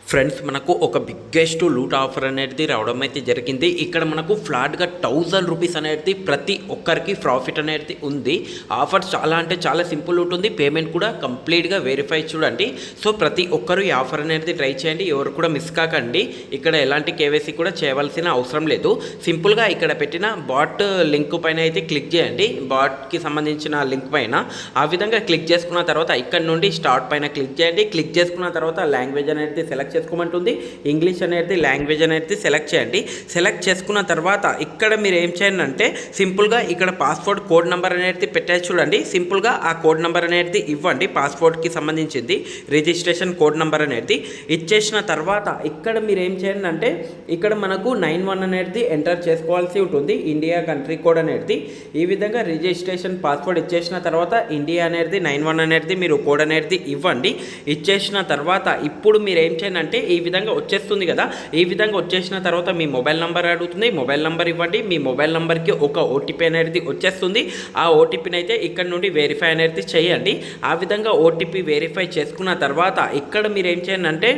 Friends, మనకు ఒక biggest loot offer అనేది రావడం అయితే జరిగింది. ఇక్కడ మనకు ఫ్లాట్గా 1000 రూపీస్ అనేది ప్రతి ఒక్కరికి ప్రాఫిట్ అనేది ఉంది. ఆఫర్ చాలా అంటే చాలా సింపుల్ ఉంటుంది. పేమెంట్ కూడా కంప్లీట్గా వెరిఫై చూడండి. సో ప్రతి ఒక్కరు ఈ ఆఫర్ అనేది ట్రై చేయండి. ఎవరు కూడా మిస్ కాకండి. ఇక్కడ ఎలాంటి కేవైసీ కూడా చేయవలసిన అవసరం లేదు. సింపుల్గా ఇక్కడ పెట్టిన బాట్ లింక్ పైన అయితే క్లిక్ చేయండి. బాట్కి సంబంధించిన లింక్ పైన ఆ విధంగా క్లిక్ చేసుకున్న తర్వాత ఇక్కడ నుండి స్టార్ట్ పైన క్లిక్ చేయండి. క్లిక్ చేసుకున్న తర్వాత లాంగ్వేజ్ అనేది సెలెక్ట్ చేసుకోమంటుంది. ఇంగ్లీష్ అనేది లాంగ్వేజ్ అనేది సెలెక్ట్ చేయండి. సెలెక్ట్ చేసుకున్న తర్వాత ఇక్కడ మీరు ఏం చేయండి అంటే సింపుల్గా ఇక్కడ పాస్పోర్ట్ కోడ్ నెంబర్ అనేది పెట్టేసి చూడండి. సింపుల్గా ఆ కోడ్ నెంబర్ అనేది ఇవ్వండి. పాస్పోర్ట్కి సంబంధించింది రిజిస్ట్రేషన్ కోడ్ నెంబర్ అనేది ఇచ్చేసిన తర్వాత ఇక్కడ మీరు ఏం చేయండి అంటే ఇక్కడ మనకు 91 అనేది ఎంటర్ చేసుకోవాల్సి ఉంటుంది. ఇండియా కంట్రీ కోడ్ అనేది ఈ విధంగా రిజిస్ట్రేషన్ పాస్పోర్ట్ ఇచ్చేసిన తర్వాత ఇండియా అనేది 91 అనేది మీరు కోడ్ అనేది ఇవ్వండి. ఇచ్చేసిన తర్వాత ఇప్పుడు మీరు ఏం చేయండి అంటే ఈ విధంగా వచ్చేస్తుంది కదా. ఈ విధంగా వచ్చేసిన తర్వాత మీ మొబైల్ నెంబర్ అడుగుతుంది. మొబైల్ నెంబర్ ఇవ్వండి. మీ మొబైల్ నెంబర్కి ఒక ఓటీపీ అనేది వచ్చేస్తుంది. ఆ ఓటీపీని అయితే ఇక్కడ నుండి వెరిఫై అనేది చేయండి. ఆ విధంగా ఓటీపీ వెరిఫై చేసుకున్న తర్వాత ఇక్కడ మీరు ఏం చేయండి అంటే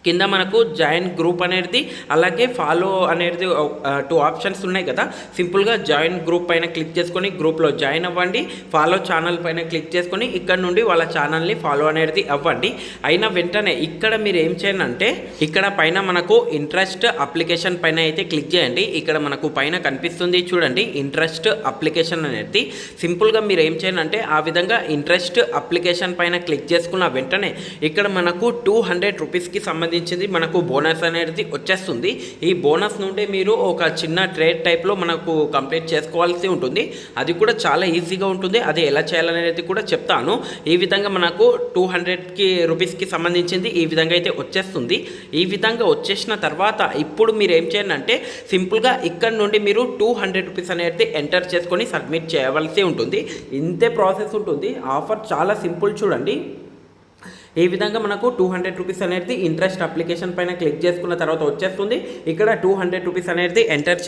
కింద మనకు జాయిన్ గ్రూప్ అనేది అలాగే ఫాలో అనేది 2 ఆప్షన్స్ ఉన్నాయి కదా. సింపుల్గా జాయిన్ గ్రూప్ పైన క్లిక్ చేసుకొని గ్రూప్లో జాయిన్ అవ్వండి. ఫాలో ఛానల్ పైన క్లిక్ చేసుకొని ఇక్కడ నుండి వాళ్ళ ఛానల్ని ఫాలో అనేది అవ్వండి. అయిన వెంటనే ఇక్కడ మీరు ఏం చేయండి అంటే ఇక్కడ పైన మనకు ఇంట్రెస్ట్ అప్లికేషన్ పైన అయితే క్లిక్ చేయండి. ఇక్కడ మనకు పైన కనిపిస్తుంది చూడండి ఇంట్రెస్ట్ అప్లికేషన్ అనేది. సింపుల్గా మీరు ఏం చేయండి అంటే ఆ విధంగా ఇంట్రెస్ట్ అప్లికేషన్ పైన క్లిక్ చేసుకున్న వెంటనే ఇక్కడ మనకు 200 రూపీస్కి సంబంధించింది మనకు బోనస్ అనేది వచ్చేస్తుంది. ఈ బోనస్ నుండి మీరు ఒక చిన్న ట్రేడ్ టైప్లో మనకు కంప్లీట్ చేసుకోవాల్సి ఉంటుంది. అది కూడా చాలా ఈజీగా ఉంటుంది. అది ఎలా చేయాలనేది కూడా చెప్తాను. ఈ విధంగా మనకు 200 రూపీస్కి సంబంధించింది ఈ విధంగా అయితే వచ్చేస్తుంది. ఈ విధంగా వచ్చేసిన తర్వాత ఇప్పుడు మీరు ఏం చేయండి అంటే సింపుల్గా ఇక్కడ నుండి మీరు 200 రూపీస్ అనేది ఎంటర్ చేసుకొని సబ్మిట్ చేయవలసి ఉంటుంది. ఇంతే ప్రాసెస్ ఉంటుంది. ఆఫర్ చాలా సింపుల్ చూడండి. ఈ విధంగా మనకు 200 రూపీస్ అనేది ఇంట్రెస్ట్ అప్లికేషన్ పైన క్లిక్ చేసుకున్న తర్వాత వచ్చేస్తుంది. ఇక్కడ 200 రూపీస్ అనేది ఎంటర్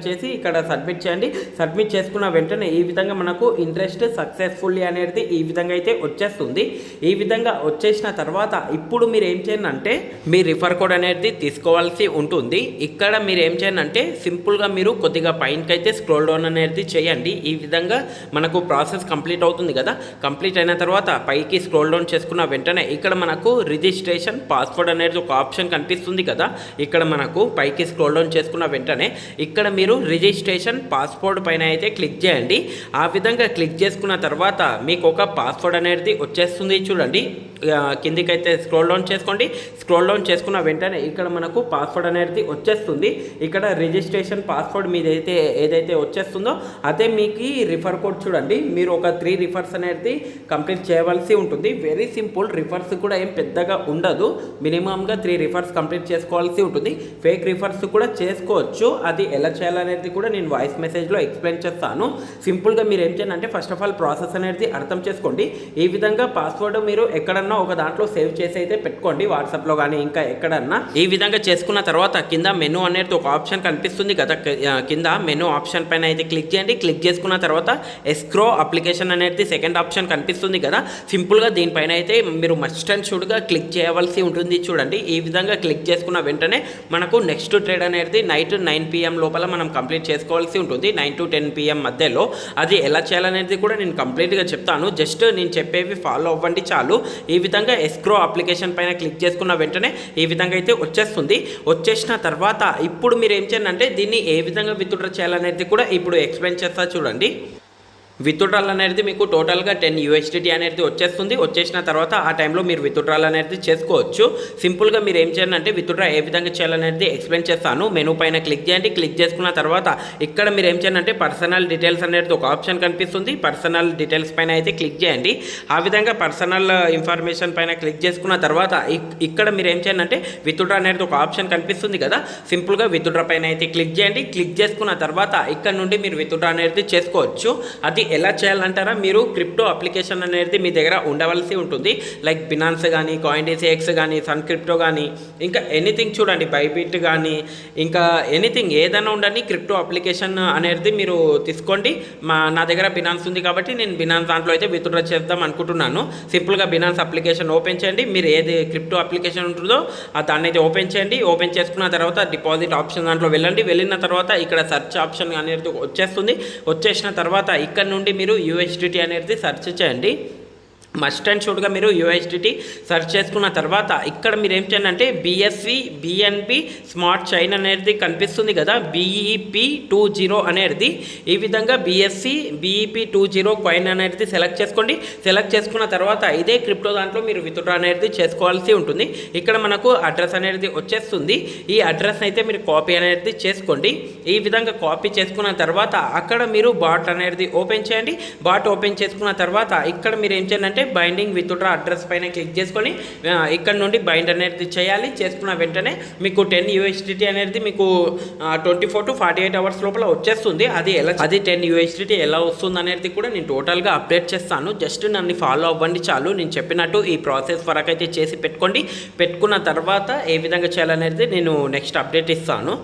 చేసి ఇక్కడ సబ్మిట్ చేయండి. సబ్మిట్ చేసుకున్న వెంటనే ఈ విధంగా మనకు ఇంట్రెస్ట్ సక్సెస్ఫుల్లీ అనేది ఈ విధంగా అయితే వచ్చేస్తుంది. ఈ విధంగా వచ్చేసిన తర్వాత ఇప్పుడు మీరు ఏం చేయండి అంటే మీ రిఫర్ కోడ్ అనేది తీసుకోవాల్సి ఉంటుంది. ఇక్కడ మీరు ఏం చేయండి అంటే సింపుల్గా మీరు కొద్దిగా పైనకి అయితే స్క్రోల్ డౌన్ అనేది చేయండి. ఈ విధంగా మనకు ప్రాసెస్ కంప్లీట్ అవుతుంది కదా. కంప్లీట్ అయిన తర్వాత పైకి స్క్రోల్ డౌన్ చేసుకున్న వెంటనే ఇక్కడ మనకు రిజిస్ట్రేషన్ పాస్వర్డ్ అనేది ఒక ఆప్షన్ కనిపిస్తుంది కదా. ఇక్కడ మనకు పైకి స్క్రోల్ డౌన్ చేసుకున్న వెంటనే ఇక్కడ మీరు రిజిస్ట్రేషన్ పాస్వర్డ్ పైన అయితే క్లిక్ చేయండి. ఆ విధంగా క్లిక్ చేసుకున్న తర్వాత మీకు ఒక పాస్వర్డ్ అనేది వచ్చేస్తుంది చూడండి. కిందికి అయితే స్క్రోల్ డౌన్ చేసుకోండి. స్క్రోల్ డౌన్ చేసుకున్న వెంటనే ఇక్కడ మనకు పాస్వర్డ్ అనేది వచ్చేస్తుంది. ఇక్కడ రిజిస్ట్రేషన్ పాస్వర్డ్ మీదైతే ఏదైతే వచ్చేస్తుందో అదే మీకు రిఫర్ కోడ్ చూడండి. మీరు ఒక 3 రిఫర్స్ అనేది కంప్లీట్ చేయవలసి ఉంటుంది. Very simple. రిఫర్స్ కూడా ఏం పెద్దగా ఉండదు. మినిమంగా 3 రిఫర్స్ కంప్లీట్ చేసుకోవాల్సి ఉంటుంది. ఫేక్ రిఫర్స్ కూడా చేసుకోవచ్చు. అది ఎలా చేయాలనేది కూడా నేను వాయిస్ మెసేజ్లో ఎక్స్ప్లెయిన్ చేస్తాను. సింపుల్గా మీరు ఏం చేయాలి అంటే ఫస్ట్ ఆఫ్ ఆల్ ప్రాసెస్ అనేది అర్థం చేసుకోండి. ఈ విధంగా పాస్వర్డ్ మీరు ఎక్కడన్నా ఒక దాంట్లో సేవ్ చేసి అయితే పెట్టుకోండి. వాట్సాప్లో కానీ ఇంకా ఎక్కడన్నా. ఈ విధంగా చేసుకున్న తర్వాత కింద మెనూ అనేది ఒక ఆప్షన్ కనిపిస్తుంది కదా. కింద మెనూ ఆప్షన్ పైన అయితే క్లిక్ చేయండి. క్లిక్ చేసుకున్న తర్వాత ఎస్క్రో అప్లికేషన్ అనేది సెకండ్ ఆప్షన్ కనిపిస్తుంది కదా. సింపుల్గా దీనిపైన అయితే మీరు మస్ట్ అండ్ షుడ్గా క్లిక్ చేయవలసి ఉంటుంది చూడండి. ఈ విధంగా క్లిక్ చేసుకున్న వెంటనే మనకు నెక్స్ట్ ట్రేడ్ అనేది నైట్ 9 PM లోపల మనం కంప్లీట్ చేసుకోవాల్సి ఉంటుంది. 9 to 10 PM మధ్యలో. అది ఎలా చేయాలనేది కూడా నేను కంప్లీట్గా చెప్తాను. జస్ట్ నేను చెప్పేవి ఫాలో అవ్వండి చాలు. ఈ విధంగా ఎస్క్రో అప్లికేషన్ పైన క్లిక్ చేసుకున్న వెంటనే ఈ విధంగా అయితే వచ్చేస్తుంది. వచ్చేసిన తర్వాత ఇప్పుడు మీరు ఏం చేయండి అంటే దీన్ని ఏ విధంగా విత్డ్రా చేయాలనేది కూడా ఇప్పుడు ఎక్స్ప్లెయిన్ చేస్తా చూడండి. విత్డ్రాల్ అనేది మీకు టోటల్గా 10 USDT అనేది వచ్చేస్తుంది. వచ్చేసిన తర్వాత ఆ టైంలో మీరు విత్డ్రాల్ అనేది చేసుకోవచ్చు. సింపుల్గా మీరు ఏం చేయాలి అంటే విత్డ్రా ఏ విధంగా చేయాలనేది ఎక్స్ప్లెయిన్ చేస్తాను. మెనూ పైన క్లిక్ చేయండి. క్లిక్ చేసుకున్న తర్వాత ఇక్కడ మీరు ఏం చేయాలి అంటే పర్సనల్ డీటెయిల్స్ అనేది ఒక ఆప్షన్ కనిపిస్తుంది. పర్సనల్ డీటెయిల్స్ పైన అయితే క్లిక్ చేయండి. ఆ విధంగా పర్సనల్ ఇన్ఫర్మేషన్ పైన క్లిక్ చేసుకున్న తర్వాత ఇక్కడ మీరు ఏం చేయాలి అంటే విత్డ్రా అనేది ఒక ఆప్షన్ కనిపిస్తుంది కదా. సింపుల్గా విత్డ్రా పైన అయితే క్లిక్ చేయండి. క్లిక్ చేసుకున్న తర్వాత ఇక్కడ నుండి మీరు విత్డ్రా అనేది చేసుకోవచ్చు. అది ఎలా చేయాలంటారా, మీరు క్రిప్టో అప్లికేషన్ అనేది మీ దగ్గర ఉండవలసి ఉంటుంది. లైక్ బినాన్స్ కానీ, కాయిన్డీసీఎక్స్ కానీ, సన్ క్రిప్టో కానీ, ఇంకా ఎనీథింగ్ చూడండి, బైబిట్ కానీ, ఇంకా ఎనీథింగ్ ఏదైనా ఉండండి, క్రిప్టో అప్లికేషన్ అనేది మీరు తీసుకోండి. నా దగ్గర బినాన్స్ ఉంది కాబట్టి నేను బినాన్స్ దాంట్లో అయితే విత్డ్రా చేద్దాం అనుకుంటున్నాను. సింపుల్గా బినాన్స్ అప్లికేషన్ ఓపెన్ చేయండి. మీరు ఏది క్రిప్టో అప్లికేషన్ ఉంటుందో దాన్ని అయితే ఓపెన్ చేయండి. ఓపెన్ చేసుకున్న తర్వాత డిపాజిట్ ఆప్షన్ దాంట్లో వెళ్ళిన తర్వాత ఇక్కడ సెర్చ్ ఆప్షన్ అనేది వచ్చేసిన తర్వాత ఇక్కడ నుండి మీరు యూఎస్డిటీ అనేది సెర్చ్ చేయండి. మస్ట్ అండ్ షుడ్గా మీరు యూఎస్డిటీ సెర్చ్ చేసుకున్న తర్వాత ఇక్కడ మీరు ఏం చేయండి అంటే బిఎస్సి బిఎన్పి స్మార్ట్ చైన్ అనేది కనిపిస్తుంది కదా, BEP20 అనేది. ఈ విధంగా బిఎస్సి BEP20 కాయిన్ అనేది సెలెక్ట్ చేసుకోండి. సెలెక్ట్ చేసుకున్న తర్వాత ఇదే క్రిప్టో దాంట్లో మీరు విత్డ్రా అనేది చేసుకోవాల్సి ఉంటుంది. ఇక్కడ మనకు అడ్రస్ అనేది వచ్చేస్తుంది. ఈ అడ్రస్ అయితే మీరు కాపీ అనేది చేసుకోండి. ఈ విధంగా కాపీ చేసుకున్న తర్వాత అక్కడ మీరు బాట్ అనేది ఓపెన్ చేయండి. బాట్ ఓపెన్ చేసుకున్న తర్వాత ఇక్కడ మీరు ఏం చేయండి అంటే బైండింగ్ విత్డ్రా అడ్రస్ పైన క్లిక్ చేసుకొని ఇక్కడ నుండి బైండ్ అనేది చేయాలి. చేసుకున్న వెంటనే మీకు 10 USDT అనేది మీకు 24 to 48 అవర్స్ లోపల వచ్చేస్తుంది. అది 10 USDT ఎలా వస్తుంది అనేది కూడా నేను టోటల్గా అప్డేట్ చేస్తాను. జస్ట్ నన్ను ఫాలో అవ్వండి చాలు. నేను చెప్పినట్టు ఈ ప్రాసెస్ వరకు అయితే చేసి పెట్టుకోండి. పెట్టుకున్న తర్వాత ఏ విధంగా చేయాలనేది నేను నెక్స్ట్ అప్డేట్ ఇస్తాను.